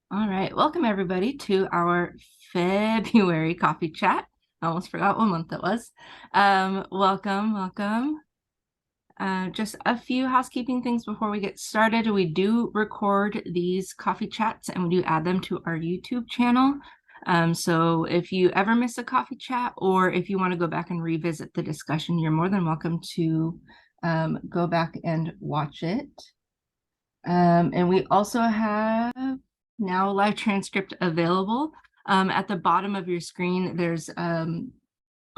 All right, welcome everybody to our February coffee chat. I almost forgot what month it was. Welcome. Just a few housekeeping things before we get started. We do record these coffee chats and we do add them to our YouTube channel. So if you ever miss a coffee chat or if you want to go back and revisit the discussion, you're more than welcome to go back and watch it. And we also have now live transcript available. At the bottom of your screen, there's on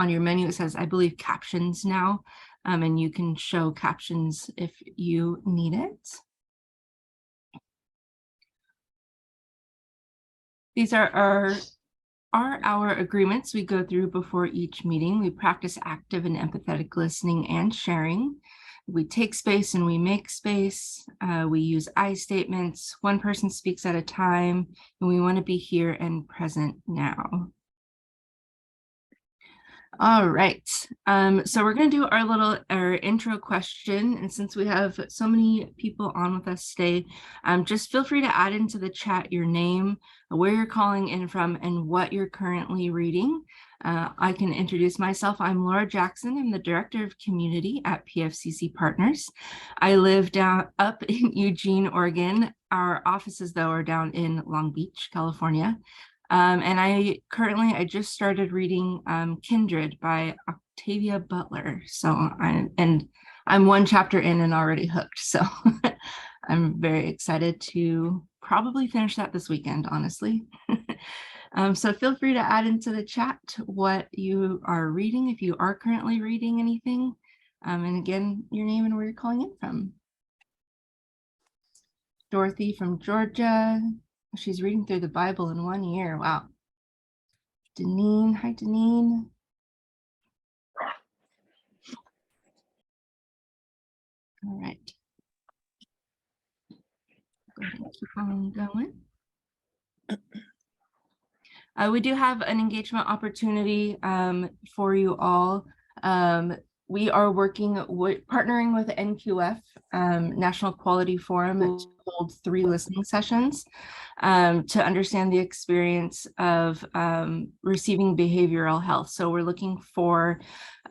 your menu, it says, I believe, captions now, and you can show captions if you need it. These are our agreements we go through before each meeting. We practice active and empathetic listening and sharing. We take space and we make space. We use I statements. One person speaks at a time, and we want to be here and present now. All right, so we're going to do our intro question, and since we have so many people on with us today, just feel free to add into the chat your name, where you're calling in from, and what you're currently reading. I can introduce myself. I'm Laura Jackson. I'm the Director of Community at PFCC Partners. I live up in Eugene, Oregon. Our offices, though, are down in Long Beach, California. And I just started reading Kindred by Octavia Butler. So I'm one chapter in and already hooked. So I'm very excited to probably finish that this weekend, honestly. So feel free to add into the chat what you are reading, if you are currently reading anything. And again, your name and where you're calling in from. Dorothy from Georgia. She's reading through the Bible in 1 year. Wow. Deneen. Hi, Deneen. All right. Go ahead and keep on going. We do have an engagement opportunity for you all. We are partnering with NQF, National Quality Forum, to hold 3 listening sessions to understand the experience of receiving behavioral health. So we're looking for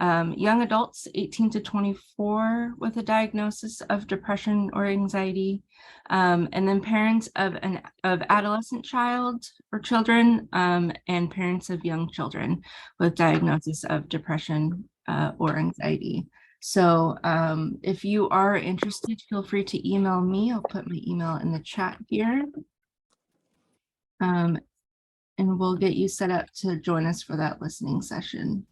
young adults 18 to 24 with a diagnosis of depression or anxiety, and then parents of adolescent child or children, and parents of young children with diagnosis of depression or anxiety. So if you are interested, feel free to email me. I'll put my email in the chat here. And we'll get you set up to join us for that listening session.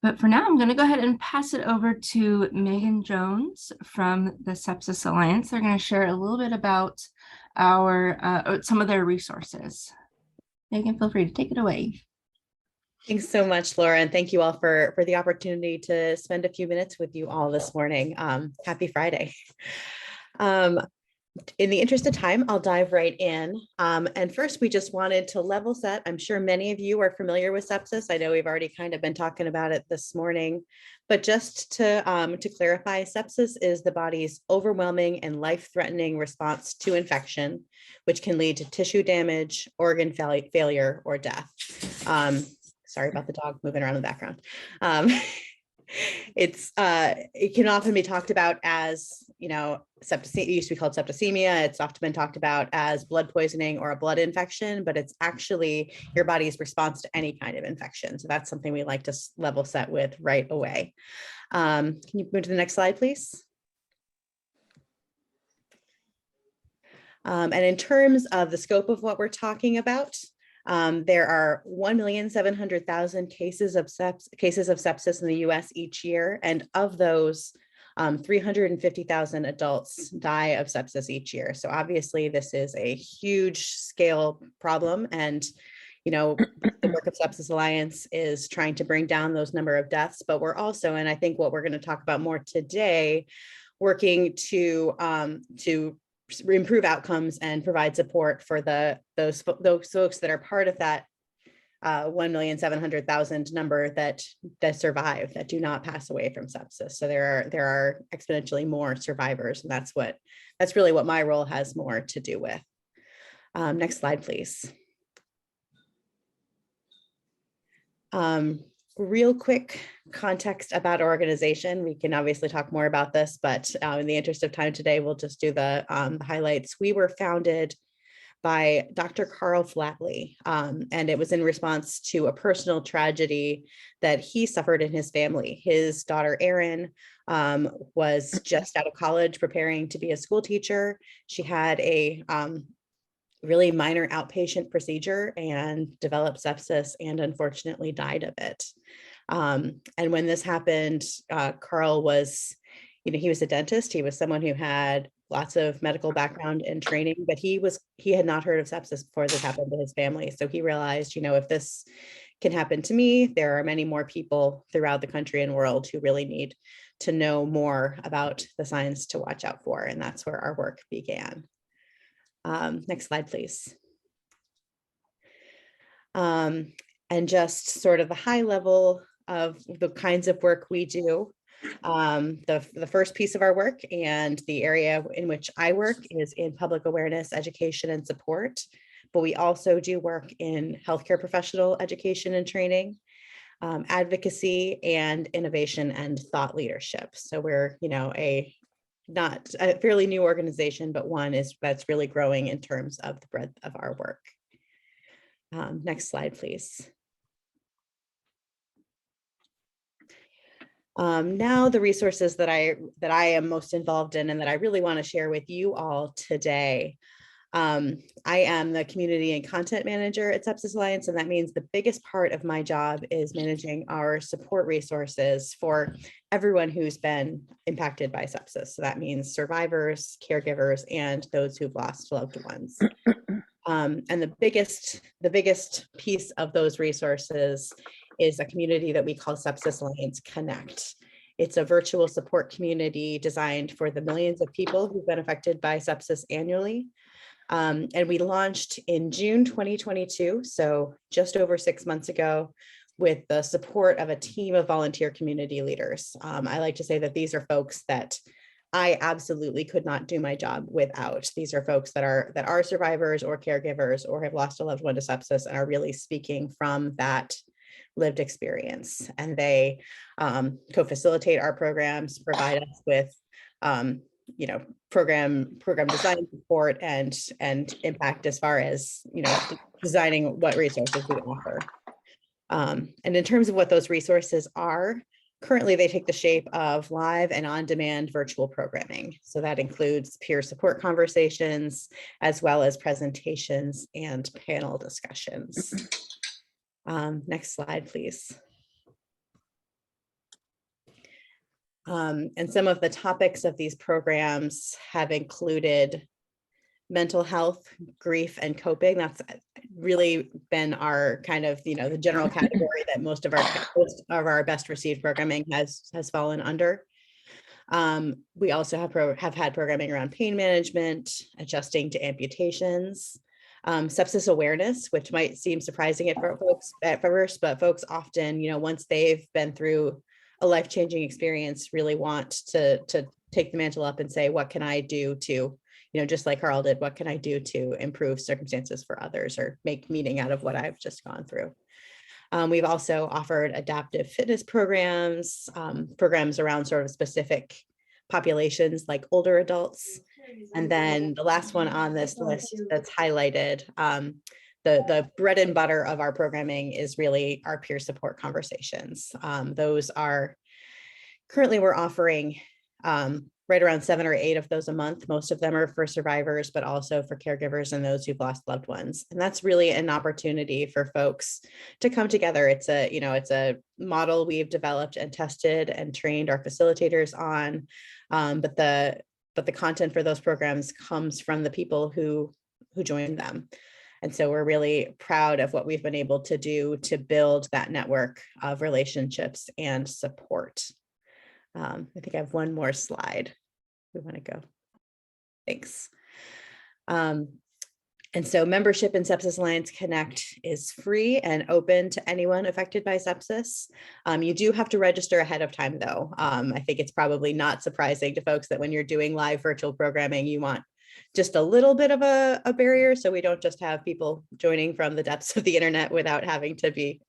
But for now, I'm going to go ahead and pass it over to Megan Jones from the Sepsis Alliance. They're going to share a little bit about some of their resources. Megan, feel free to take it away. Thanks so much, Laura, and thank you all for the opportunity to spend a few minutes with you all this morning. Happy Friday. In the interest of time, I'll dive right in. And first, we just wanted to level set. I'm sure many of you are familiar with sepsis. I know we've already kind of been talking about it this morning, but just to clarify, sepsis is the body's overwhelming and life-threatening response to infection, which can lead to tissue damage, organ failure, or death. Sorry about the dog moving around in the background. It can often be talked about as, it used to be called septicemia. It's often been talked about as blood poisoning or a blood infection, but it's actually your body's response to any kind of infection. So that's something we like to level set with right away. Can you move to the next slide, please? And in terms of the scope of what we're talking about, there are 1,700,000 cases of sepsis in the US each year, and of those, 350,000 adults die of sepsis each year. So obviously this is a huge scale problem, and the work of Sepsis Alliance is trying to bring down those number of deaths, but we're also, and I think what we're going to talk about more today, working to improve outcomes and provide support for those folks that are part of that 1,700,000 number that survive, that do not pass away from sepsis. So there are exponentially more survivors, and that's really what my role has more to do with. Next slide, please. Real quick context about our organization. We can obviously talk more about this, but in the interest of time today, we'll just do the highlights. We were founded by Dr. Carl Flatley, and it was in response to a personal tragedy that he suffered in his family. His daughter, Erin, was just out of college preparing to be a school teacher. She had a really minor outpatient procedure and developed sepsis and unfortunately died of it. And when this happened, Carl was, he was a dentist. He was someone who had lots of medical background and training, but he had not heard of sepsis before this happened to his family. So he realized, if this can happen to me, there are many more people throughout the country and world who really need to know more about the signs to watch out for. And that's where our work began. Next slide, please. And just sort of the high level of the kinds of work we do. The first piece of our work and the area in which I work is in public awareness, education, and support. But we also do work in healthcare professional education and training, advocacy, and innovation and thought leadership. So we're, not a fairly new organization, but one that's really growing in terms of the breadth of our work. Next slide, please. Now the resources that I am most involved in and that I really want to share with you all today. I am the community and content manager at Sepsis Alliance, and that means the biggest part of my job is managing our support resources for everyone who's been impacted by sepsis. So that means survivors, caregivers, and those who've lost loved ones. And the biggest piece of those resources is a community that we call Sepsis Alliance Connect. It's a virtual support community designed for the millions of people who've been affected by sepsis annually. And we launched in June 2022, so just over 6 months ago, with the support of a team of volunteer community leaders. I like to say that these are folks that I absolutely could not do my job without. These are folks that are survivors or caregivers or have lost a loved one to sepsis and are really speaking from that lived experience. And they co-facilitate our programs, provide us with program design support and impact as far as designing what resources we offer. And in terms of what those resources are, currently they take the shape of live and on-demand virtual programming. So that includes peer support conversations, as well as presentations and panel discussions. Next slide, please. And some of the topics of these programs have included mental health, grief, and coping. That's really been our kind of, the general category that most of our best received programming has fallen under. We also have had programming around pain management, adjusting to amputations, sepsis awareness, which might seem surprising at folks at first, but folks often, once they've been through a life-changing experience, really want to take the mantle up and say, what can I do to, just like Carl did, what can I do to improve circumstances for others or make meaning out of what I've just gone through? We've also offered adaptive fitness programs, programs around sort of specific populations like older adults. And then the last one on this list that's highlighted, the bread and butter of our programming is really our peer support conversations. Those are currently we're offering right around 7 or 8 of those a month. Most of them are for survivors, but also for caregivers and those who've lost loved ones. And that's really an opportunity for folks to come together. It's a model we've developed and tested and trained our facilitators on. But the content for those programs comes from the people who join them. And so we're really proud of what we've been able to do to build that network of relationships and support. I think I have one more slide. We want to go. Thanks. And so membership in Sepsis Alliance Connect is free and open to anyone affected by sepsis. You do have to register ahead of time, though. I think it's probably not surprising to folks that when you're doing live virtual programming, you want just a little bit of a barrier, so we don't just have people joining from the depths of the internet without having to be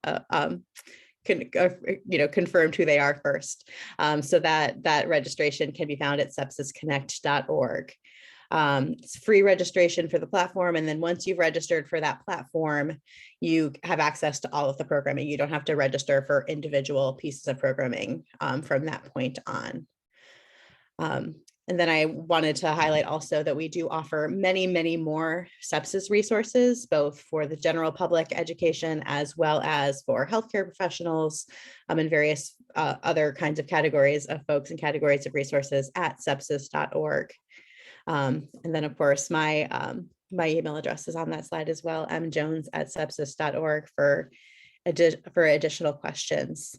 confirmed who they are first. So that registration can be found at sepsisconnect.org. It's free registration for the platform. And then once you've registered for that platform, you have access to all of the programming. You don't have to register for individual pieces of programming from that point on. And then I wanted to highlight also that we do offer many, many more sepsis resources, both for the general public education as well as for healthcare professionals and various other kinds of categories of folks and categories of resources at sepsis.org. And then, of course, my email address is on that slide as well, mjones@sepsis.org for additional questions.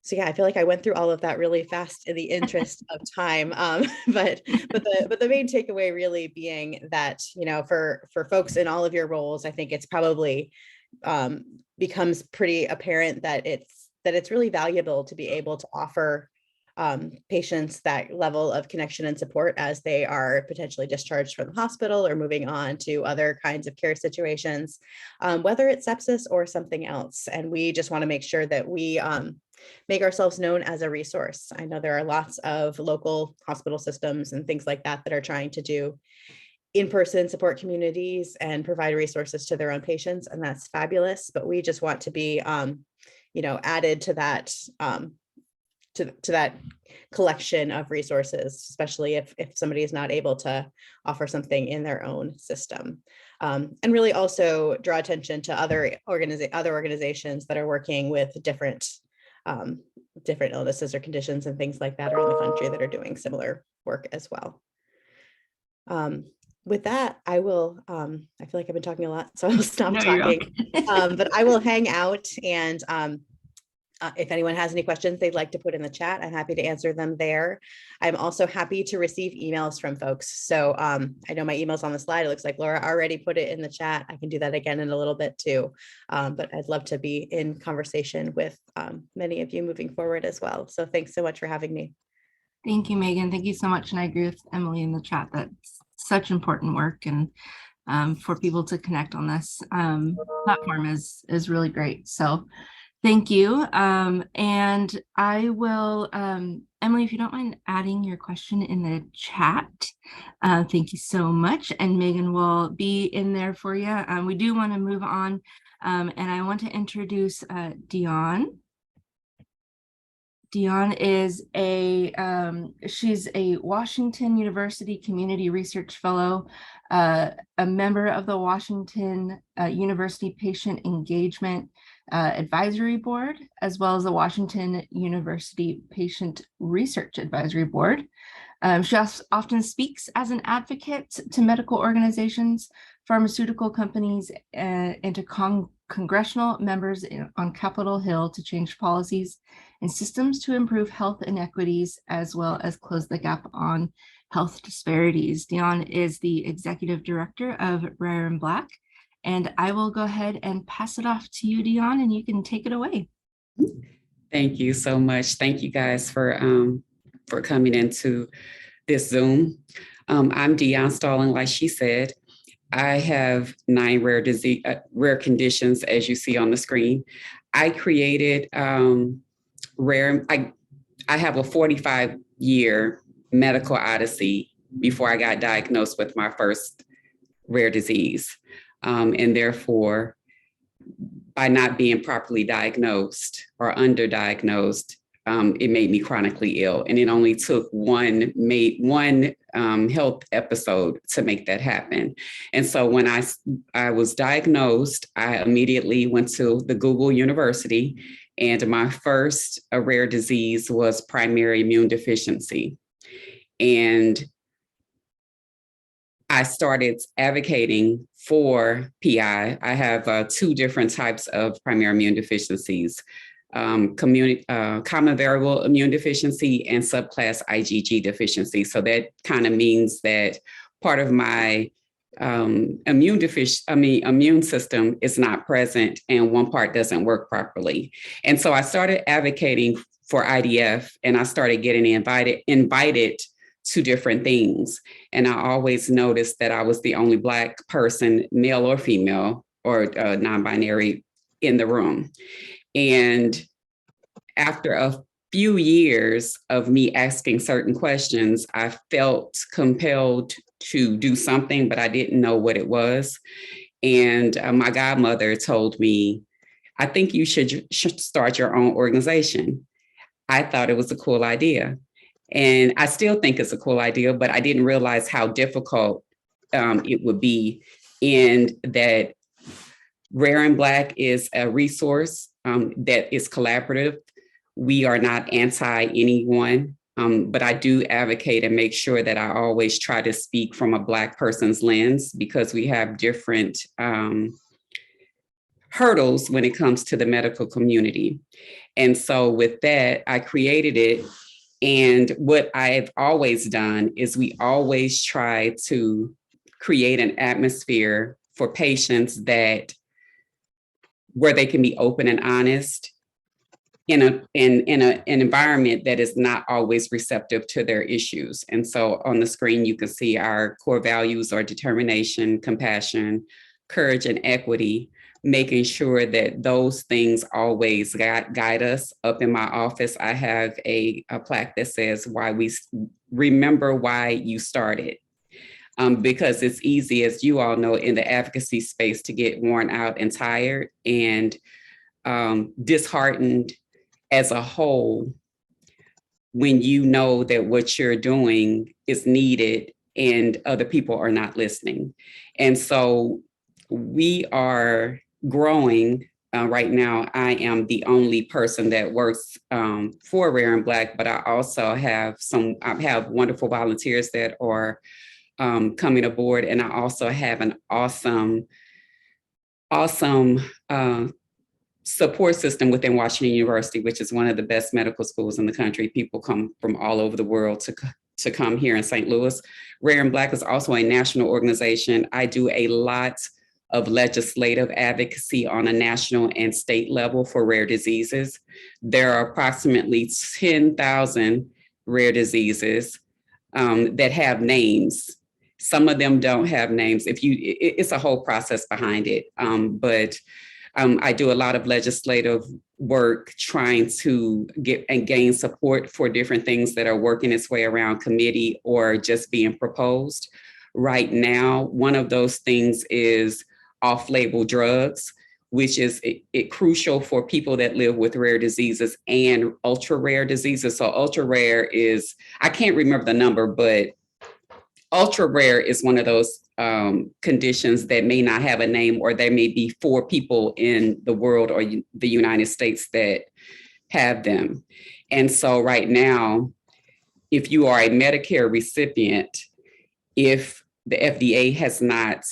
So yeah, I feel like I went through all of that really fast in the interest of time. But the main takeaway really being that, for folks in all of your roles, I think it's probably becomes pretty apparent that it's really valuable to be able to offer patients that level of connection and support as they are potentially discharged from the hospital or moving on to other kinds of care situations, whether it's sepsis or something else. And we just want to make sure that we make ourselves known as a resource. I know there are lots of local hospital systems and things like that that are trying to do in-person support communities and provide resources to their own patients, and that's fabulous. But we just want to be, added to that to that collection of resources, especially if somebody is not able to offer something in their own system. And really also draw attention to other organizations that are working with different illnesses or conditions and things like that around the country that are doing similar work as well. With that, I will, I feel like I've been talking a lot, so I'll stop talking, but I will hang out, and if anyone has any questions they'd like to put in the chat, I'm happy to answer them there. I'm also happy to receive emails from folks. So I know my email's on the slide. It looks like Laura already put it in the chat. I can do that again in a little bit too. But I'd love to be in conversation with many of you moving forward as well. So thanks so much for having me. Thank you, Megan. Thank you so much. And I agree with Emily in the chat. That's such important work, and for people to connect on this platform is really great. So thank you. And I will, Emily, if you don't mind adding your question in the chat, thank you so much. And Megan will be in there for you. We do want to move on, and I want to introduce Dion. Dion is she's a Washington University Community Research Fellow, a member of the Washington University Patient Engagement Advisory Board, as well as the Washington University Patient Research Advisory Board. She often speaks as an advocate to medical organizations, pharmaceutical companies, and to congressional members on Capitol Hill to change policies and systems to improve health inequities, as well as close the gap on health disparities. Dion is the executive director of Rare and Black, and I will go ahead and pass it off to you, Dion, and you can take it away. Thank you so much. Thank you guys for coming into this Zoom. I'm Dion Stalling, like she said. I have 9 rare conditions, as you see on the screen. I created I have a 45-year medical odyssey before I got diagnosed with my first rare disease. And therefore, by not being properly diagnosed or underdiagnosed, it made me chronically ill. And it only took one health episode to make that happen. And so when I was diagnosed, I immediately went to the Google University, and my first rare disease was primary immune deficiency. And I started advocating for PI. I have 2 different types of primary immune deficiencies. Common variable immune deficiency and subclass IgG deficiency. So that kind of means that part of my immune system is not present and one part doesn't work properly. And so I started advocating for IDF, and I started getting invited to different things. And I always noticed that I was the only Black person, male or female, or non-binary, in the room. And after a few years of me asking certain questions, I felt compelled to do something, but I didn't know what it was. And my godmother told me, I think you should start your own organization. I thought it was a cool idea. And I still think it's a cool idea, but I didn't realize how difficult it would be, and that Rare and Black is a resource that is collaborative. We are not anti anyone, but I do advocate and make sure that I always try to speak from a Black person's lens, because we have different hurdles when it comes to the medical community. And so with that, I created it. And what I've always done is we always try to create an atmosphere for patients where they can be open and honest in an environment that is not always receptive to their issues. And so on the screen, you can see our core values are determination, compassion, courage, and equity, making sure that those things always guide us. Up in my office, I have a plaque that says, remember why you started. Because it's easy, as you all know, in the advocacy space to get worn out and tired and disheartened as a whole when you know that what you're doing is needed and other people are not listening. And so we are growing. Right now, I am the only person that works for Rare and Black, but I also have wonderful volunteers that are coming aboard. And I also have an awesome support system within Washington University, which is one of the best medical schools in the country. People come from all over the world to come here in St. Louis. Rare and Black is also a national organization. I do a lot of legislative advocacy on a national and state level for rare diseases. There are approximately 10,000 rare diseases that have names. Some of them don't have names. It's a whole process behind it. But I do a lot of legislative work trying to get and gain support for different things that are working its way around committee or just being proposed. Right now, one of those things is off-label drugs, which is crucial for people that live with rare diseases and ultra rare diseases. So ultra rare is, I can't remember the number, but ultra rare is one of those conditions that may not have a name, or there may be 4 people in the world or the United States that have them. And so right now, if you are a Medicare recipient, if the FDA has not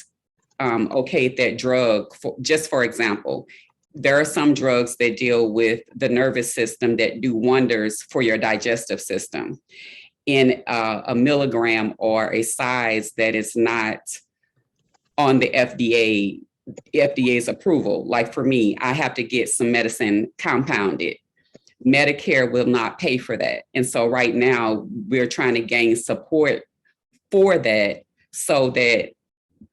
okayed that drug, for example, there are some drugs that deal with the nervous system that do wonders for your digestive system in a milligram or a size that is not on the FDA's approval. Like for me, I have to get some medicine compounded. Medicare will not pay for that. And so right now we're trying to gain support for that, so that,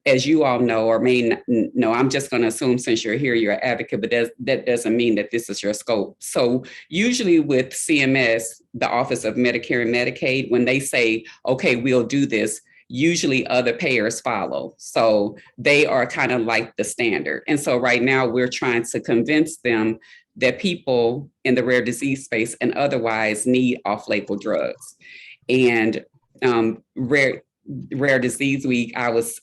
as you all know or may not know, I'm just going to assume since you're here, you're an advocate, but that doesn't mean that this is your scope. So usually with CMS, the Office of Medicare and Medicaid, when they say, okay, we'll do this, usually other payers follow. So they are kind of like the standard. And so right now we're trying to convince them that people in the rare disease space and otherwise need off-label drugs. And Rare Disease Week, I was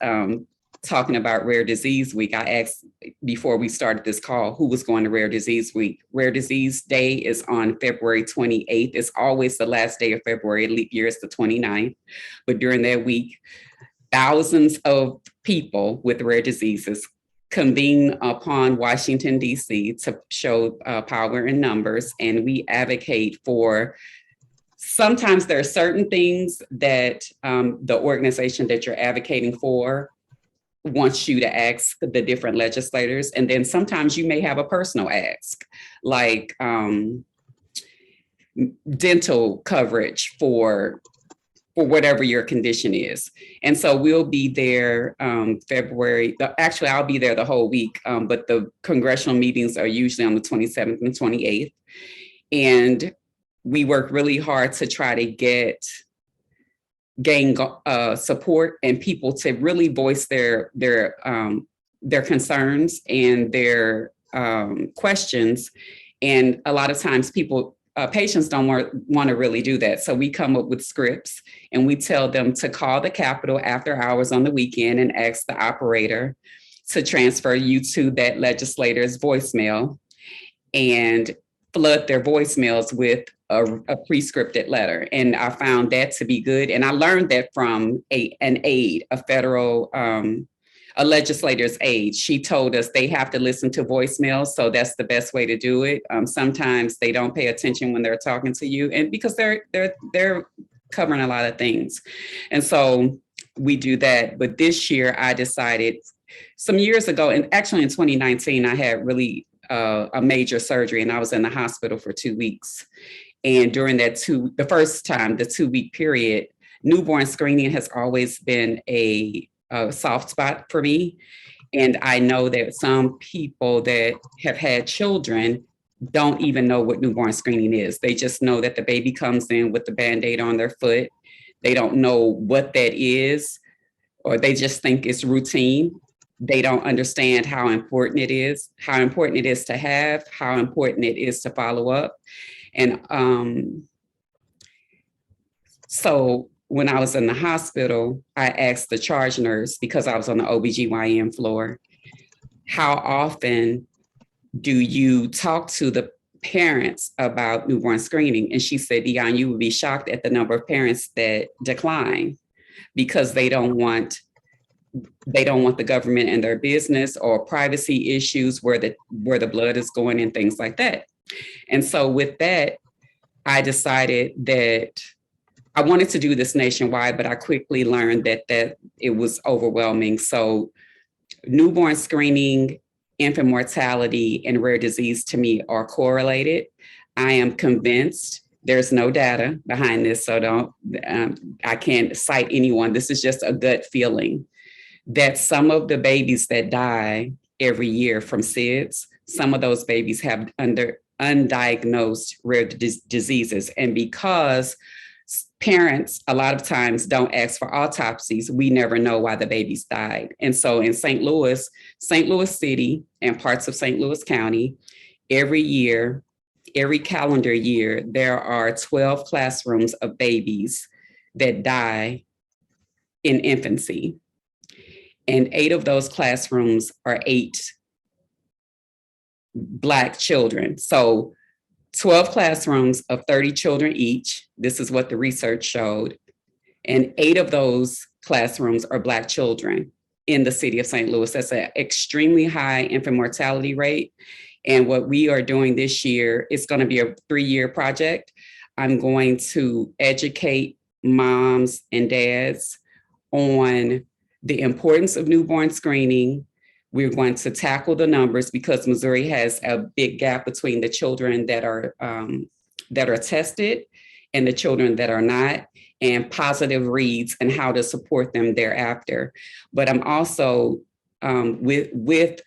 talking about Rare Disease Week. I asked before we started this call who was going to Rare Disease Week. Rare Disease Day is on February 28th. It's always the last day of February. Leap year is the 29th. But during that week, thousands of people with rare diseases convene upon Washington, D.C. to show power in numbers. And we advocate for, sometimes there are certain things that the organization that you're advocating for wants you to ask the different legislators. And then sometimes you may have a personal ask, like dental coverage for whatever your condition is. And so we'll be there February. Actually, I'll be there the whole week, but the congressional meetings are usually on the 27th and 28th. And we work really hard to try to gain support and people to really voice their concerns and their questions. And a lot of times patients don't want to really do that. So we come up with scripts and we tell them to call the Capitol after hours on the weekend and ask the operator to transfer you to that legislator's voicemail and flood their voicemails with a pre-scripted letter. And I found that to be good. And I learned that from an aide, a legislator's aide. She told us they have to listen to voicemails. So that's the best way to do it. Sometimes they don't pay attention when they're talking to you, and because they're covering a lot of things. And so we do that. But this year I decided some years ago, and actually in 2019, I had really a major surgery and I was in the hospital for 2 weeks. And during the 2-week period, newborn screening has always been a soft spot for me. And I know that some people that have had children don't even know what newborn screening is. They just know that the baby comes in with the Band-Aid on their foot. They don't know what that is, or they just think it's routine. They don't understand how important it is to have, how important it is to follow up. And so when I was in the hospital, I asked the charge nurse, because I was on the OBGYN floor, how often do you talk to the parents about newborn screening? And she said, Dion, you would be shocked at the number of parents that decline because they don't want the government in their business, or privacy issues where the blood is going and things like that. And so with that, I decided that I wanted to do this nationwide, but I quickly learned that it was overwhelming. So newborn screening, infant mortality, and rare disease to me are correlated. I am convinced, there's no data behind this, so I can't cite anyone. This is just a gut feeling that some of the babies that die every year from SIDS, some of those babies have undiagnosed rare diseases. And because parents a lot of times don't ask for autopsies, we never know why the babies died. And so in St. Louis City and parts of St. Louis County, every calendar year, there are 12 classrooms of babies that die in infancy. And 8 of those classrooms are 8 Black children. So 12 classrooms of 30 children each. This is what the research showed. And 8 of those classrooms are Black children in the city of St. Louis. That's an extremely high infant mortality rate. And what we are doing this year, it's going to be a 3-year project. I'm going to educate moms and dads on the importance of newborn screening. We're going to tackle the numbers because Missouri has a big gap between the children that are tested and the children that are not, and positive reads and how to support them thereafter. But I'm also with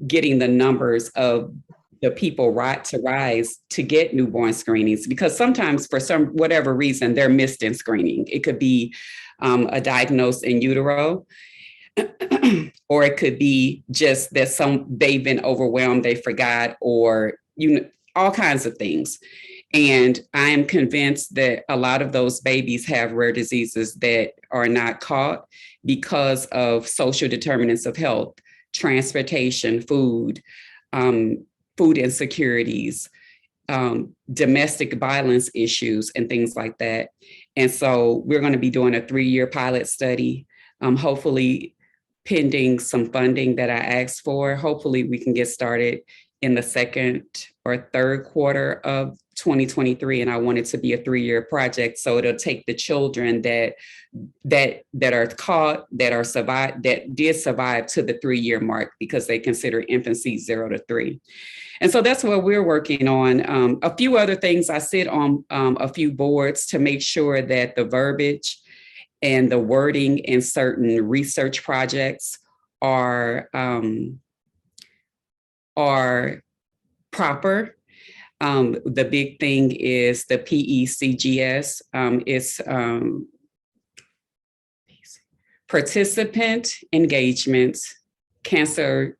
getting the numbers of the people to rise to get newborn screenings, because sometimes for whatever reason they're missed in screening. It could be a diagnosis in utero, or it could be just that they've been overwhelmed, they forgot, or all kinds of things. And I am convinced that a lot of those babies have rare diseases that are not caught because of social determinants of health, transportation, food insecurities, domestic violence issues, and things like that. And so we're going to be doing a 3-year pilot study, hopefully pending some funding that I asked for. Hopefully we can get started in the second or third quarter of 2023, and I want it to be a 3-year project. So it'll take the children that are caught, that did survive to the 3-year mark, because they consider infancy 0 to 3. And so that's what we're working on. A few other things, I sit on a few boards to make sure that the verbiage and the wording in certain research projects are proper. The big thing is the PECGS. It's participant engagement cancer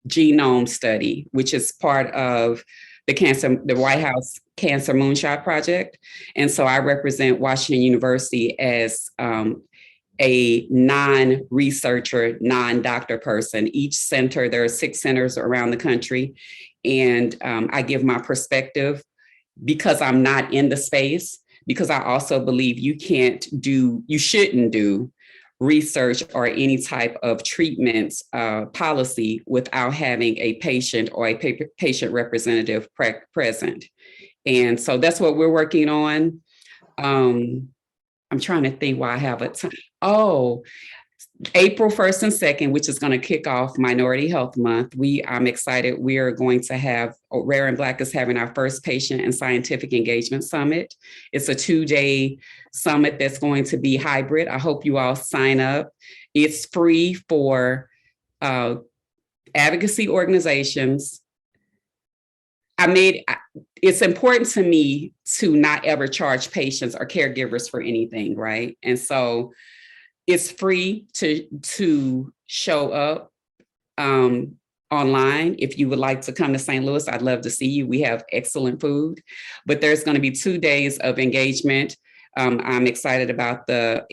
genome study, which is part of the White House Cancer Moonshot Project. And so I represent Washington University as a non-researcher, non-doctor person. Each center, there are 6 centers around the country, and I give my perspective because I'm not in the space, because I also believe you shouldn't do research or any type of treatment policy without having a patient or a patient representative present. And so that's what we're working on. I'm trying to think why I have a time. Oh, April 1st and 2nd, which is going to kick off Minority Health Month. I'm excited. We are going to have, Rare and Black is having our first patient and scientific engagement summit. It's a 2-day summit that's going to be hybrid. I hope you all sign up. It's free for advocacy organizations. It's important to me to not ever charge patients or caregivers for anything, right? And so it's free to show up online. If you would like to come to St. Louis, I'd love to see you. We have excellent food, but there's going to be 2 days of engagement. I'm excited about a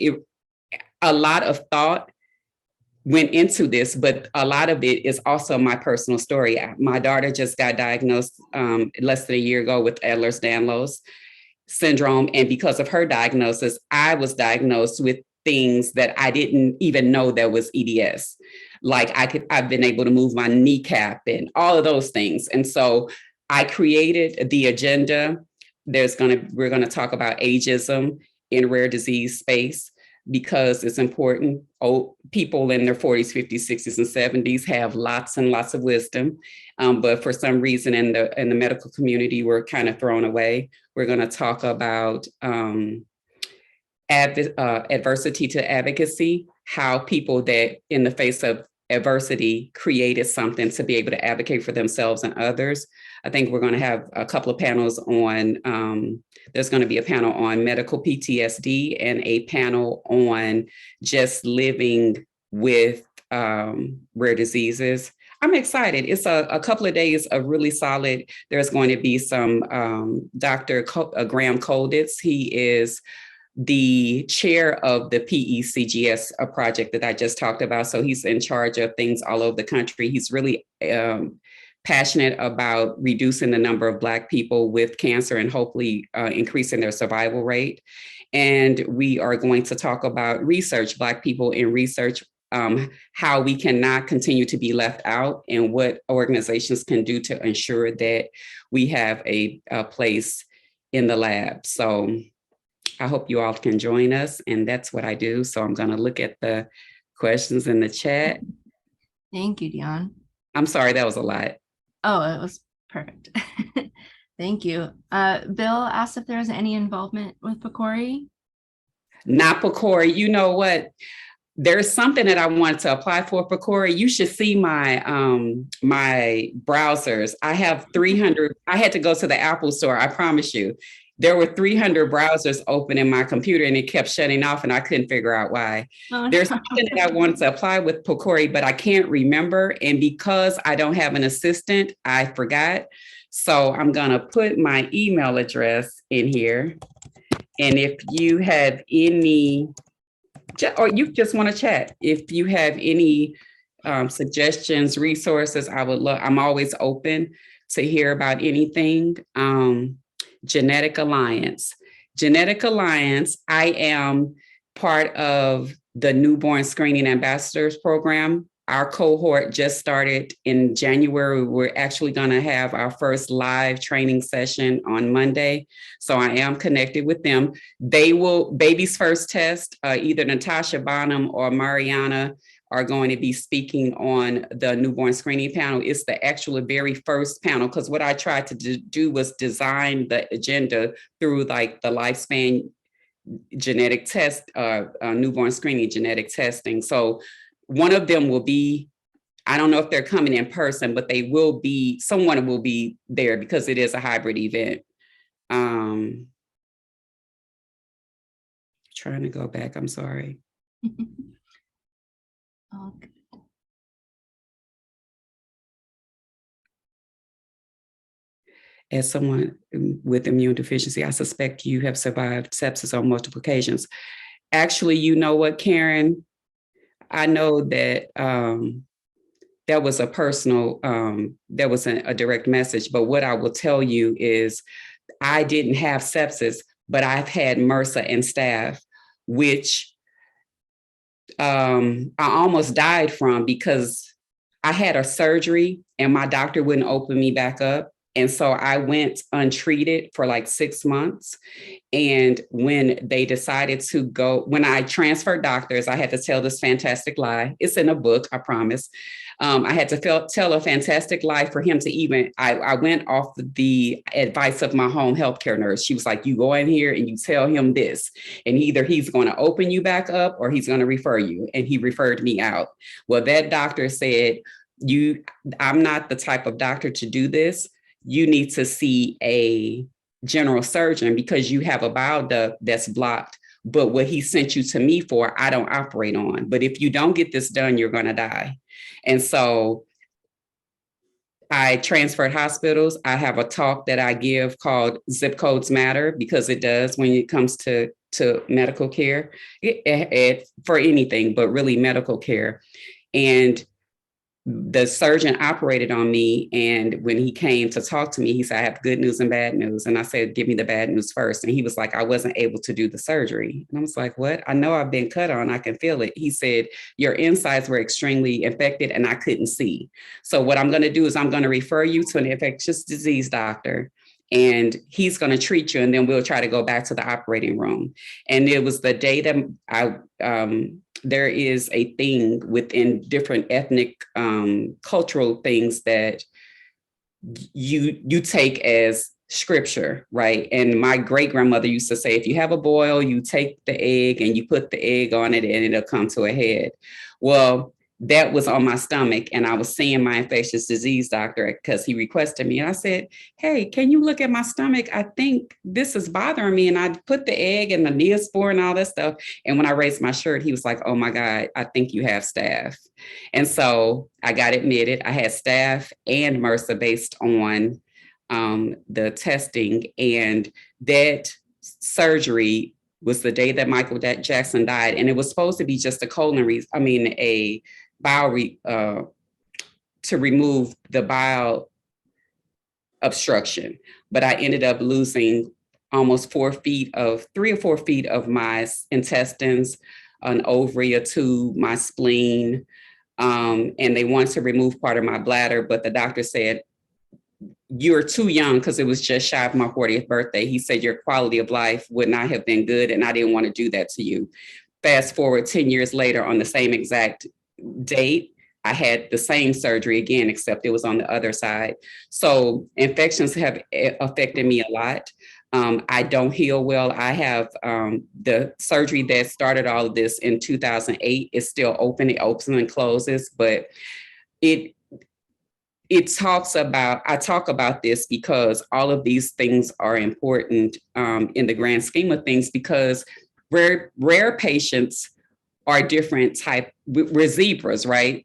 lot of thought went into this, but a lot of it is also my personal story. My daughter just got diagnosed less than a year ago with Ehlers-Danlos syndrome. And because of her diagnosis, I was diagnosed with things that I didn't even know there was EDS. Like I've been able to move my kneecap and all of those things. And so I created the agenda. We're going to talk about ageism in rare disease space, because it's important. People in their 40s, 50s, 60s, and 70s have lots and lots of wisdom. But for some reason in the medical community, we're kind of thrown away. We're going to talk about adversity to advocacy, how people that in the face of adversity created something to be able to advocate for themselves and others. I think we're going to have a couple of panels on, there's going to be a panel on medical PTSD and a panel on just living with rare diseases. I'm excited. It's a couple of days of really solid. There's going to be some Dr. Graham Colditz. He is the chair of the PECGS, a project that I just talked about. So he's in charge of things all over the country. He's really passionate about reducing the number of Black people with cancer and hopefully increasing their survival rate. And we are going to talk about research, Black people in research, how we cannot continue to be left out and what organizations can do to ensure that we have a place in the lab. So I hope you all can join us, and that's what I do. So I'm going to look at the questions in the chat. Thank you, Dion. I'm sorry, that was a lot. Oh, it was perfect. Thank you. Bill asked if there was any involvement with PCORI. Not PCORI. You know what? There's something that I want to apply for PCORI. You should see my my browsers. I have 300. I had to go to the Apple store. I promise you. There were 300 browsers open in my computer and it kept shutting off and I couldn't figure out why. Oh, There's no. something that I wanted to apply with PCORI, but I can't remember. And because I don't have an assistant, I forgot. So I'm going to put my email address in here. And if you have any, or you just want to chat, if you have any suggestions, resources, I would love, I'm always open to hear about anything. Genetic Alliance. Genetic Alliance, I am part of the Newborn Screening Ambassadors Program our cohort just started in January. We're actually going to have our first live training session on Monday. So I am connected with them. They will, Baby's First Test, either Natasha Bonham or Mariana are going to be speaking on the newborn screening panel. It's the actual very first panel, because what I tried to do was design the agenda through like the lifespan genetic test, newborn screening genetic testing. So one of them will be, I don't know if they're coming in person, but they will be, someone will be there because it is a hybrid event. Trying to go back, I'm sorry. Okay. As someone with immune deficiency, I suspect you have survived sepsis on multiple occasions. Actually, you know what, Karen? I know that that was a personal, that was a direct message, but what I will tell you is I didn't have sepsis, but I've had MRSA and staph, which I almost died from because I had a surgery and my doctor wouldn't open me back up. And so I went untreated for like 6 months. And when they decided to go, when I transferred doctors, I had to tell this fantastic lie. It's in a book, I promise. I had to tell a fantastic lie for him to even, I went off the advice of my home healthcare nurse. She was like, you go in here and you tell him this, and either he's going to open you back up or he's going to refer you. And he referred me out. Well, that doctor said, I'm not the type of doctor to do this. You need to see a general surgeon because you have a bile duct that's blocked. But what he sent you to me for, I don't operate on. But if you don't get this done, you're going to die. And so I transferred hospitals. I have a talk that I give called Zip Codes Matter, because it does when it comes to medical care, for anything, but really medical care. And the surgeon operated on me. And when he came to talk to me, he said, I have good news and bad news. And I said, give me the bad news first. And he was like, I wasn't able to do the surgery. And I was like, what? I know I've been cut on. I can feel it. He said, your insides were extremely infected and I couldn't see. So what I'm going to do is I'm going to refer you to an infectious disease doctor, and he's going to treat you. And then we'll try to go back to the operating room. And it was the day that there is a thing within different ethnic, cultural things that you take as scripture, right? And my great grandmother used to say, if you have a boil, you take the egg and you put the egg on it and it'll come to a head. Well, that was on my stomach, and I was seeing my infectious disease doctor because he requested me. And I said, hey, can you look at my stomach? I think this is bothering me. And I put the egg and the Neospore and all that stuff. And when I raised my shirt, he was like, oh my God, I think you have staph. And so I got admitted. I had staph and MRSA based on the testing. And that surgery was the day that Michael Jackson died. And it was supposed to be just a a bowel to remove the bowel obstruction. But I ended up losing almost 3 or 4 feet of my intestines, an ovary or two, my spleen. And they wanted to remove part of my bladder, but the doctor said, you're too young, because it was just shy of my 40th birthday. He said, your quality of life would not have been good, and I didn't want to do that to you. Fast forward 10 years later, on the same exact date, I had the same surgery again, except it was on the other side. So infections have affected me a lot. I don't heal well. I have the surgery that started all of this in 2008 is still open. It opens and closes, but I talk about this because all of these things are important in the grand scheme of things, because rare patients are different type. We're zebras, right?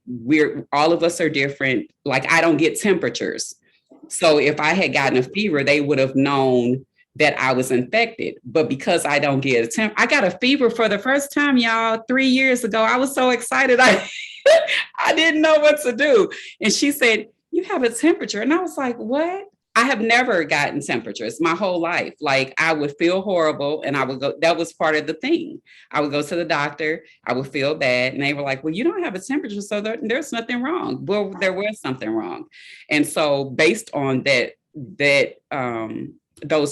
All of us are different. Like, I don't get temperatures. So if I had gotten a fever, they would have known that I was infected. But because I don't get I got a fever for the first time, y'all, 3 years ago. I was so excited. I didn't know what to do. And she said, you have a temperature. And I was like, what? I have never gotten temperatures my whole life. Like I would feel horrible and I would go, that was part of the thing. I would go to the doctor, I would feel bad. And they were like, well, you don't have a temperature, so there's nothing wrong. Well, there was something wrong. And so based on those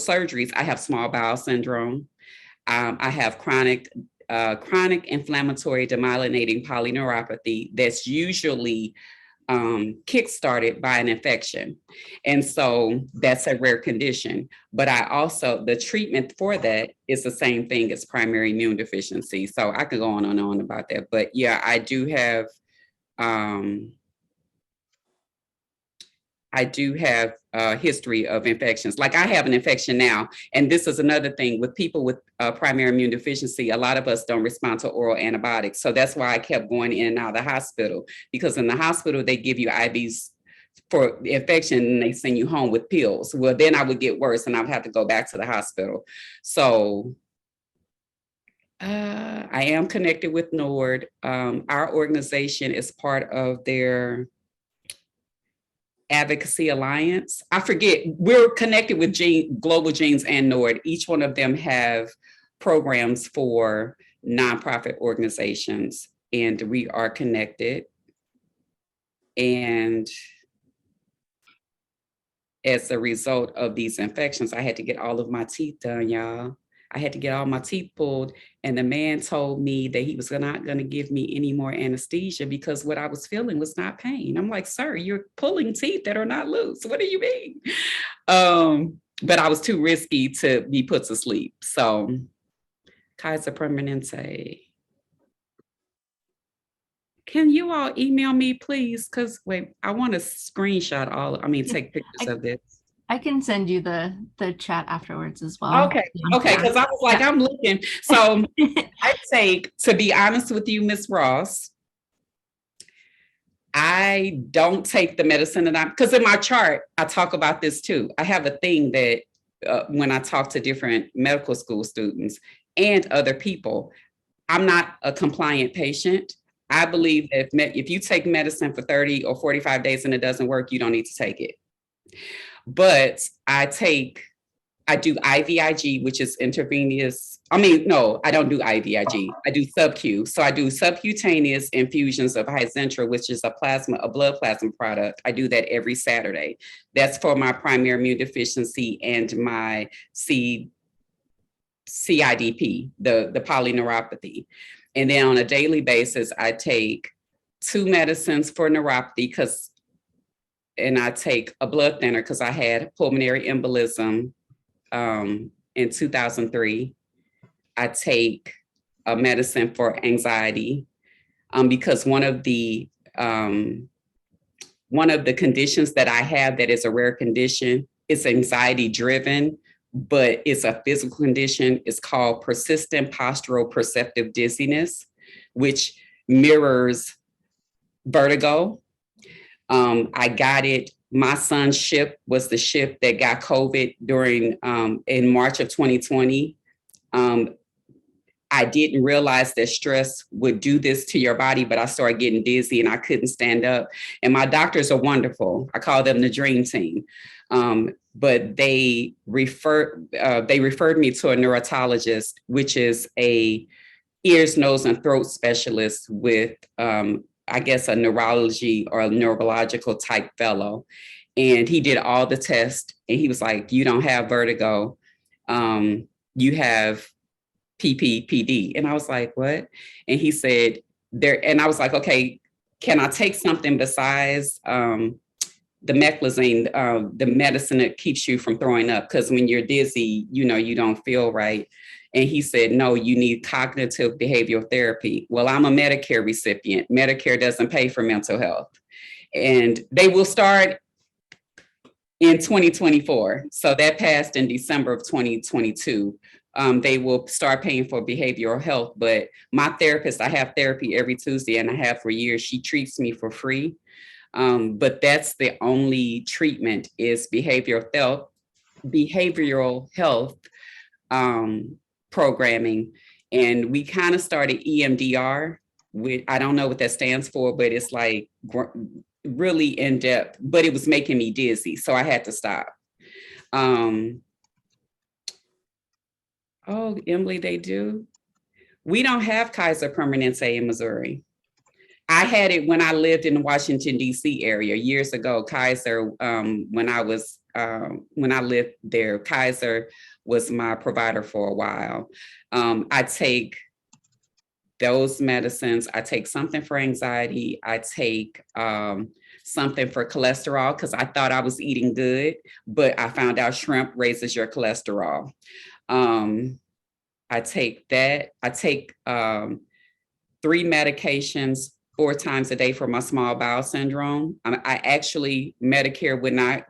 surgeries, I have small bowel syndrome. I have chronic inflammatory demyelinating polyneuropathy that's usually kickstarted by an infection. And so that's a rare condition. But I also, the treatment for that is the same thing as primary immune deficiency. So I could go on and on about that. But yeah, I do have a history of infections. Like I have an infection now, and this is another thing with people with primary immune deficiency. A lot of us don't respond to oral antibiotics. So that's why I kept going in and out of the hospital, because in the hospital, they give you IVs for the infection and they send you home with pills. Well, then I would get worse and I would have to go back to the hospital. So I am connected with NORD. Our organization is part of their Advocacy Alliance. I forget, we're connected with Global Genes and NORD. Each one of them have programs for nonprofit organizations, and we are connected. And as a result of these infections, I had to get all of my teeth done, y'all. I had to get all my teeth pulled. And the man told me that he was not going to give me any more anesthesia because what I was feeling was not pain. I'm like, sir, you're pulling teeth that are not loose. What do you mean? But I was too risky to be put to sleep. So Kaiser Permanente. Can you all email me, please? Because wait, I want to screenshot take pictures of this. I can send you the chat afterwards as well. Okay, because I was like, I'm looking. So I take, to be honest with you, Ms. Ross, I don't take the medicine because in my chart, I talk about this too. I have a thing that when I talk to different medical school students and other people, I'm not a compliant patient. I believe that if you take medicine for 30 or 45 days and it doesn't work, you don't need to take it. But I do IVIG, which is intravenous. No, I don't do IVIG. I do sub-Q. So I do subcutaneous infusions of Hizentra, which is a blood plasma product. I do that every Saturday. That's for my primary immune deficiency and my CIDP, the polyneuropathy. And then on a daily basis, I take 2 medicines for neuropathy and I take a blood thinner because I had pulmonary embolism in 2003. I take a medicine for anxiety because one of the conditions that I have that is a rare condition is anxiety driven, but it's a physical condition. It's called persistent postural perceptive dizziness, which mirrors vertigo. I got it. My son's ship was the ship that got COVID in March of 2020. I didn't realize that stress would do this to your body, but I started getting dizzy and I couldn't stand up. And my doctors are wonderful. I call them the dream team. But they referred me to a neurologist, which is a ears, nose, and throat specialist with I guess a neurology or a neurological type fellow. And he did all the tests and he was like, you don't have vertigo. You have PPPD. And I was like, what? And he said and I was like, okay, can I take something besides the meclizine, the medicine that keeps you from throwing up? Because when you're dizzy, you don't feel right. And he said, no, you need cognitive behavioral therapy. Well, I'm a Medicare recipient. Medicare doesn't pay for mental health. And they will start in 2024. So that passed in December of 2022. They will start paying for behavioral health. But my therapist, I have therapy every Tuesday and I have for years. She treats me for free. But that's the only treatment is behavioral health programming. And we kind of started EMDR, I don't know what that stands for, but it's like really in depth, but it was making me dizzy. So I had to stop. Um, oh, Emily, they do. We don't have Kaiser Permanente in Missouri. I had it when I lived in the Washington, D.C. area years ago. Kaiser, when I lived there, Kaiser was my provider for a while. I take those medicines. I take something for anxiety. I take something for cholesterol because I thought I was eating good, but I found out shrimp raises your cholesterol. I take that. I take 3 medications 4 times a day for my small bowel syndrome. I actually, Medicare would not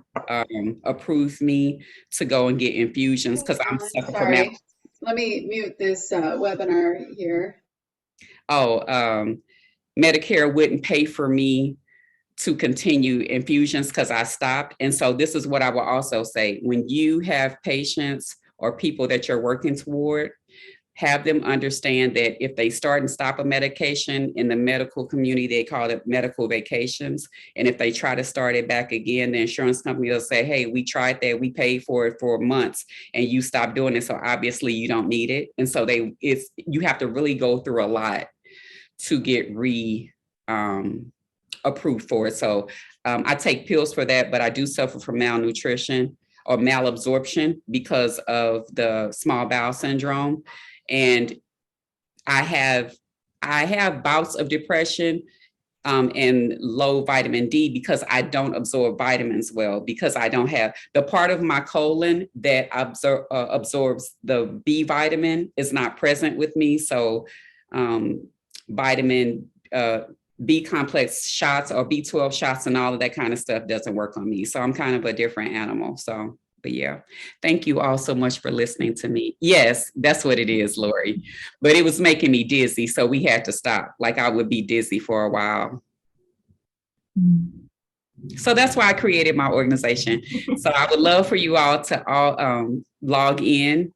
approve me to go and get infusions because I'm suffering from Sorry, let me mute this webinar here. Medicare wouldn't pay for me to continue infusions because I stopped. And so this is what I will also say. When you have patients or people that you're working toward, have them understand that if they start and stop a medication in the medical community, they call it medical vacations. And if they try to start it back again, the insurance company will say, hey, we tried that, we paid for it for months and you stopped doing it. So obviously you don't need it. And so you have to really go through a lot to get approved for it. So I take pills for that, but I do suffer from malnutrition or malabsorption because of the small bowel syndrome. And I have bouts of depression and low vitamin D because I don't absorb vitamins well, because I don't have the part of my colon that absorbs the B vitamin is not present with me. So vitamin B complex shots or B12 shots and all of that kind of stuff doesn't work on me. So I'm kind of a different animal. So, but yeah, thank you all so much for listening to me. Yes, that's what it is, Lori. But it was making me dizzy. So we had to stop. Like I would be dizzy for a while. So that's why I created my organization. So I would love for you all to log in.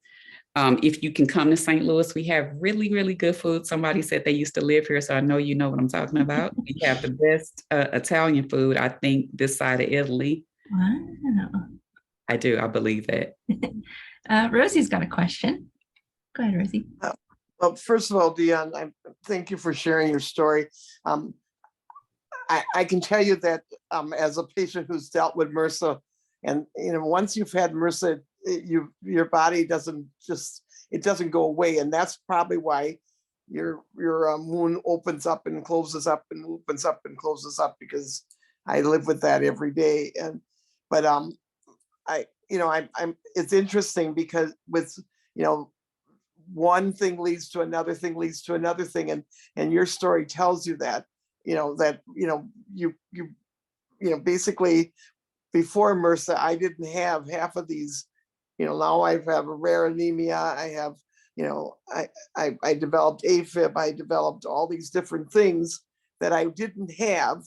If you can come to St. Louis, we have really, really good food. Somebody said they used to live here, so I know you know what I'm talking about. We have the best Italian food, I think, this side of Italy. Wow. I do. I believe that. Rosie's got a question. Go ahead, Rosie. Well, first of all, Dion, thank you for sharing your story. I can tell you that as a patient who's dealt with MRSA, and once you've had MRSA, your body doesn't go away, and that's probably why your wound opens up and closes up and opens up and closes up, because I live with that every day. But it's interesting because with one thing leads to another thing leads to another thing, and your story tells you that you basically, before MRSA, I didn't have half of these. Now I have a rare anemia. I have, I developed AFib. I developed all these different things that I didn't have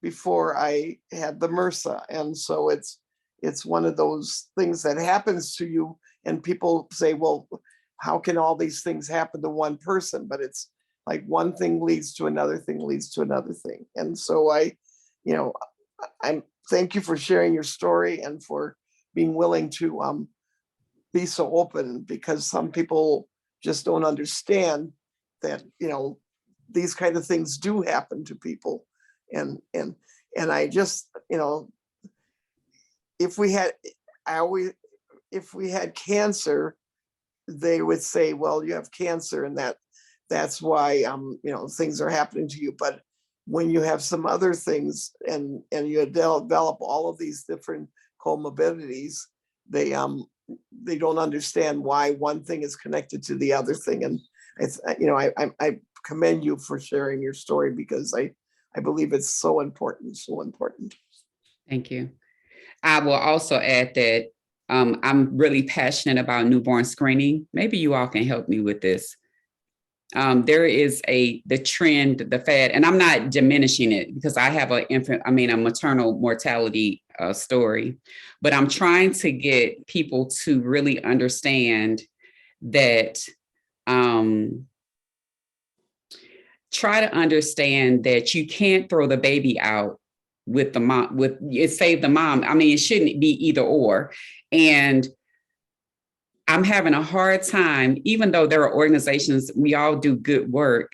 before I had the MRSA. And so it's one of those things that happens to you, and people say, well, how can all these things happen to one person? But it's like one thing leads to another thing leads to another thing. And so I'm thank you for sharing your story and for being willing to be so open, because some people just don't understand that these kind of things do happen to people. And I just if we had cancer, they would say, well, you have cancer and that's why things are happening to you. But when you have some other things and you develop all of these different comorbidities, they don't understand why one thing is connected to the other thing. And it's I commend you for sharing your story, because I believe it's so important. Thank you. I will also add that I'm really passionate about newborn screening. Maybe you all can help me with this. There is the trend, the fad, and I'm not diminishing it because I have a maternal mortality story, but I'm trying to get people to really understand that, try to understand that you can't throw the baby out with the mom, with it saved the mom. I mean, it shouldn't be either or. And I'm having a hard time, even though there are organizations, we all do good work.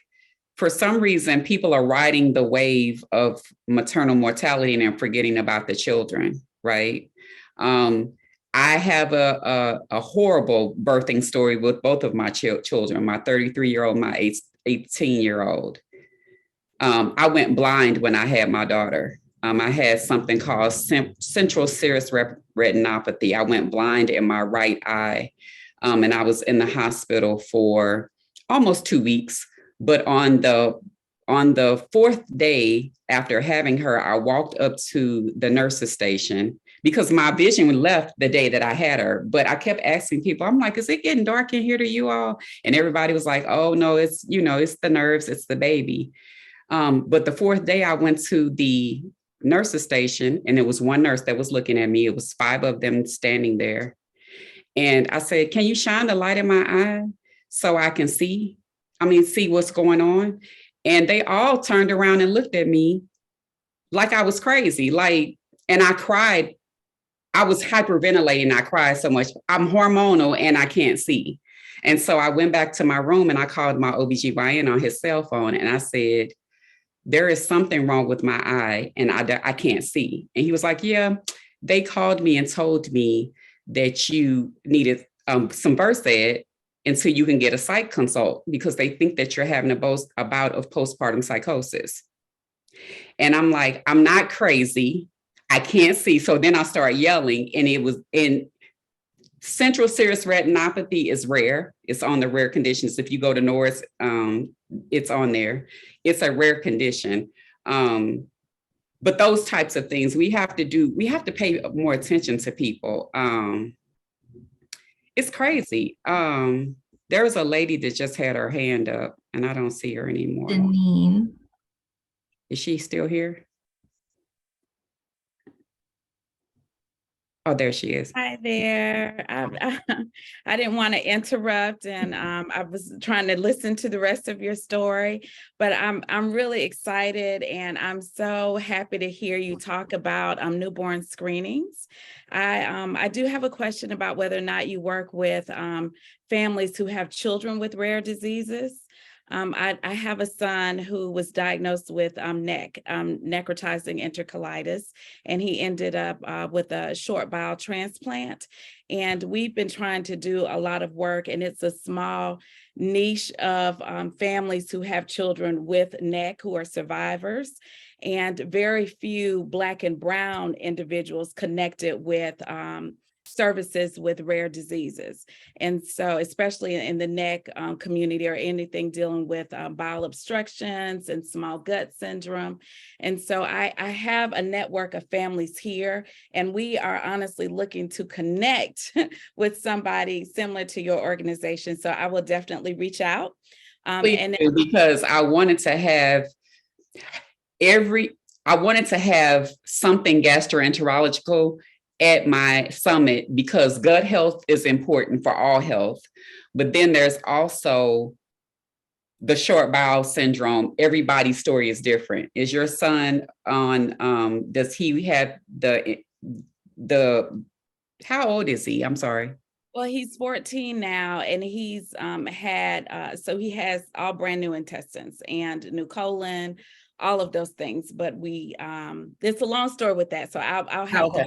For some reason, people are riding the wave of maternal mortality and forgetting about the children, right? I have a horrible birthing story with both of my children, my 33-year-old, my 18-year-old. I went blind when I had my daughter. I had something called central serous retinopathy. I went blind in my right eye, and I was in the hospital for almost 2 weeks. But on the fourth day after having her, I walked up to the nurse's station because my vision left the day that I had her. But I kept asking people, I'm like, is it getting dark in here to you all? And everybody was like, oh no, it's, it's the nerves, it's the baby. But the fourth day I went to the nurse's station and it was one nurse that was looking at me. It was 5 of them standing there. And I said, can you shine the light in my eye so I can see what's going on? And they all turned around and looked at me like I was crazy. And I cried. I was hyperventilating. I cried so much. I'm hormonal and I can't see. And so I went back to my room and I called my OBGYN on his cell phone and I said, there is something wrong with my eye and I can't see. And he was like, yeah, they called me and told me that you needed some Versed until you can get a psych consult because they think that you're having a bout of postpartum psychosis. And I'm like, I'm not crazy. I can't see. So then I started yelling and it was in central serous retinopathy is rare. It's on the rare conditions. If you go to Norris, it's on there. It's a rare condition. But those types of things we have to pay more attention to people. It's crazy. There was a lady that just had her hand up and I don't see her anymore. Janine. Is she still here? Oh, there she is. Hi there. I didn't want to interrupt, and I was trying to listen to the rest of your story, but I'm really excited, and I'm so happy to hear you talk about newborn screenings. I do have a question about whether or not you work with families who have children with rare diseases. I have a son who was diagnosed with necrotizing enterocolitis, and he ended up with a short bowel transplant. And we've been trying to do a lot of work, and it's a small niche of families who have children with NEC who are survivors, and very few Black and Brown individuals connected with services with rare diseases. And so especially in the NEC community or anything dealing with bowel obstructions and small gut syndrome. And so I have a network of families here, and we are honestly looking to connect with somebody similar to your organization. So I will definitely reach out. Because I wanted to have something gastroenterological at my summit because gut health is important for all health. But then there's also the short bowel syndrome. Everybody's story is different. Is your son on, does he have how old is he? I'm sorry. Well, he's 14 now, and he's so he has all brand new intestines and new colon, all of those things. But there's a long story with that, so I'll have okay.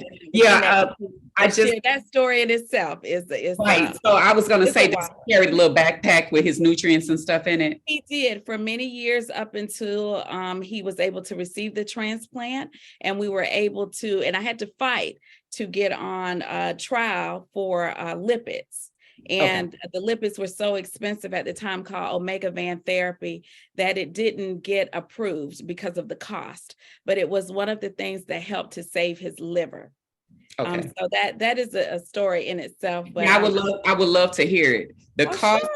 I just share that story in itself is right. So I was going to say that he carried a little backpack with his nutrients and stuff in it. He did for many years up until he was able to receive the transplant, and we were able to, and I had to fight to get on a trial for lipids. And the lipids were so expensive at the time, called omega van therapy, that it didn't get approved because of the cost. But it was one of the things that helped to save his liver. Okay. So that is a story in itself. But yeah, I would love to hear it. The cost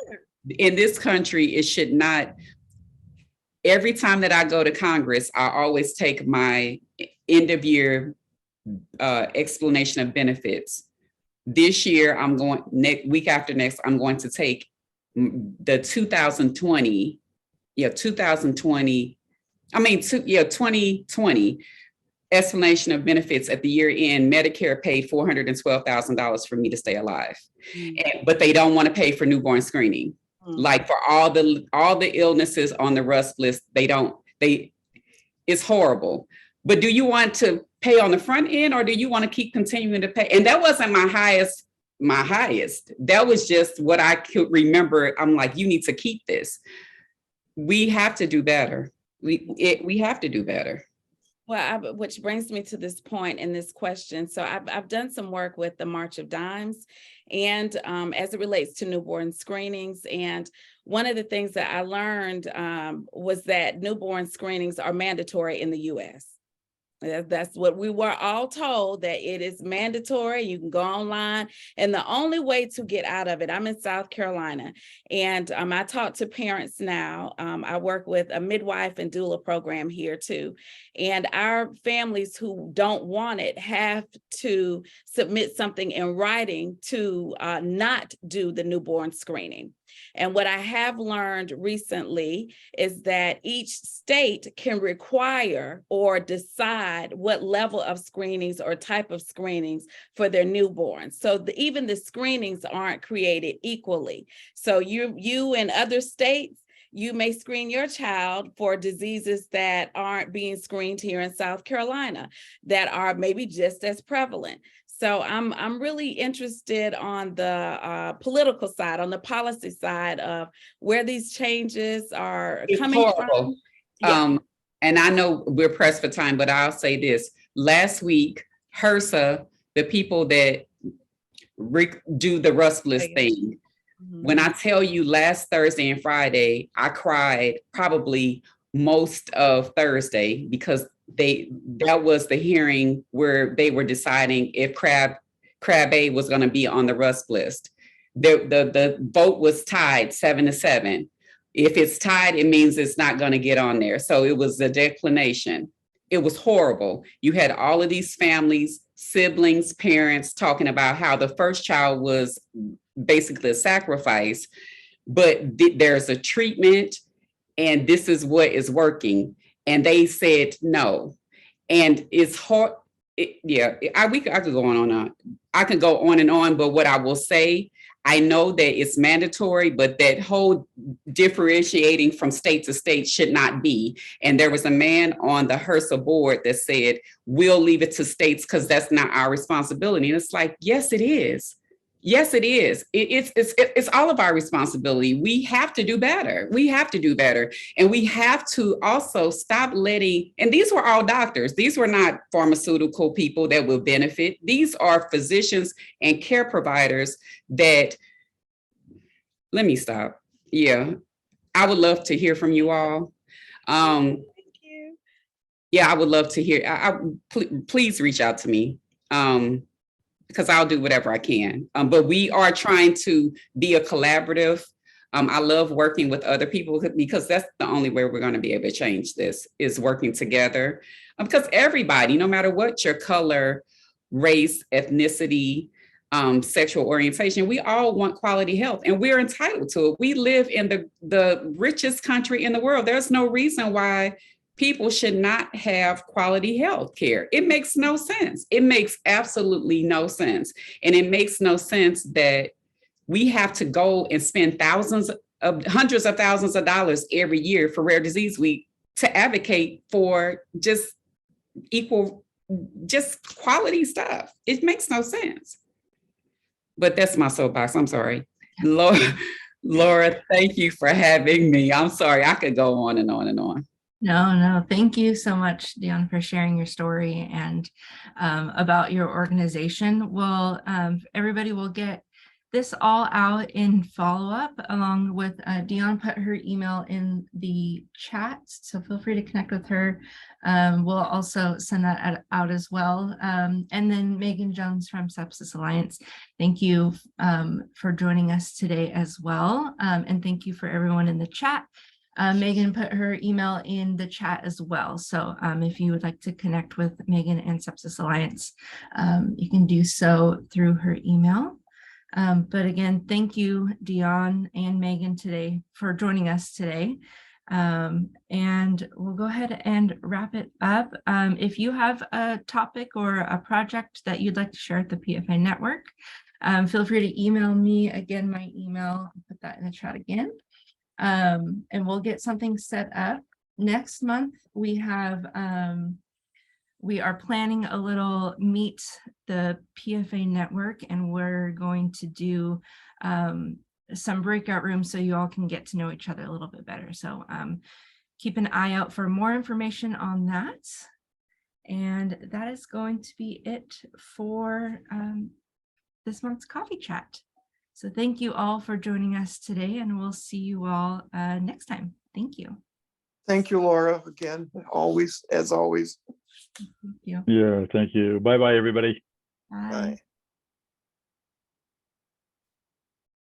in this country, it should not. Every time that I go to Congress, I always take my end of year explanation of benefits. This year, week after next, I'm going to take the 2020, explanation of benefits at the year end, Medicare paid $412,000 for me to stay alive. But they don't want to pay for newborn screening. Like for all the illnesses on the RUSP list, it's horrible. But do you want to pay on the front end, or do you want to keep continuing to pay? And that wasn't my highest. That was just what I could remember. I'm like, you need to keep this. We have to do better. We have to do better. Well, which brings me to this point in this question. So I've done some work with the March of Dimes, and as it relates to newborn screenings. And one of the things that I learned was that newborn screenings are mandatory in the U.S. That's what we were all told, that it is mandatory. You can go online, and the only way to get out of it, I'm in South Carolina, and I talk to parents now. I work with a midwife and doula program here too, and our families who don't want it have to submit something in writing to not do the newborn screening. And what I have learned recently is that each state can require or decide what level of screenings or type of screenings for their newborns. So even the screenings aren't created equally. So you in other states, you may screen your child for diseases that aren't being screened here in South Carolina, that are maybe just as prevalent. So I'm really interested on the political side, on the policy side of where these changes are coming from. Yeah. And I know we're pressed for time, but I'll say this. Last week, HRSA, the people that do the RUSP list thing, when I tell you last Thursday and Friday, I cried probably most of Thursday, because that was the hearing where they were deciding if crab A was going to be on the RUSP list. The vote was tied 7-7. If it's tied, it means it's not going to get on there. So it was a declination. It was horrible. You had all of these families, siblings, parents talking about how the first child was basically a sacrifice, but there's a treatment, and this is what is working. And they said no. And it's hard. I could go on. I can go on and on, but what I will say, I know that it's mandatory, but that whole differentiating from state to state should not be. And there was a man on the HRSA board that said, we'll leave it to states because that's not our responsibility. And it's like, yes, it is. Yes, it is. It's all of our responsibility. We have to do better. We have to do better. And we have to also stop letting, and these were all doctors. These were not pharmaceutical people that will benefit. These are physicians and care providers that, let me stop. Yeah, I would love to hear from you all. Thank you. Yeah, I would love to hear. Please reach out to me. Because I'll do whatever I can. But we are trying to be a collaborative. I love working with other people, because that's the only way we're going to be able to change this, is working together. Because everybody, no matter what your color, race, ethnicity, sexual orientation, we all want quality health, and we're entitled to it. We live in the richest country in the world. There's no reason why people should not have quality health care. It makes no sense. It makes absolutely no sense. And it makes no sense that we have to go and spend hundreds of thousands of dollars every year for Rare Disease Week to advocate for just quality stuff. It makes no sense. But that's my soapbox. I'm sorry. Laura, thank you for having me. I'm sorry. I could go on and on and on. No, thank you so much, Dion, for sharing your story and about your organization. Well, everybody will get this all out in follow-up, along with Dion put her email in the chat, so feel free to connect with her. We'll also send that out as well. And then Megan Jones from Sepsis Alliance, thank you for joining us today as well. And thank you for everyone in the chat. Megan put her email in the chat as well. So if you would like to connect with Megan and Sepsis Alliance, you can do so through her email. But again, thank you, Dion and Megan, today for joining us today. And we'll go ahead and wrap it up. If you have a topic or a project that you'd like to share at the PFA Network, feel free to email me. Again, my email, I'll put that in the chat again. And we'll get something set up. Next month, we have, we are planning a little meet the PFA Network, and we're going to do some breakout rooms so you all can get to know each other a little bit better. So keep an eye out for more information on that. And that is going to be it for this month's coffee chat. So thank you all for joining us today, and we'll see you all next time. Thank you. Thank you, Laura, again, always, as always. Thank you. Yeah, thank you. Bye-bye, everybody. Bye. Bye.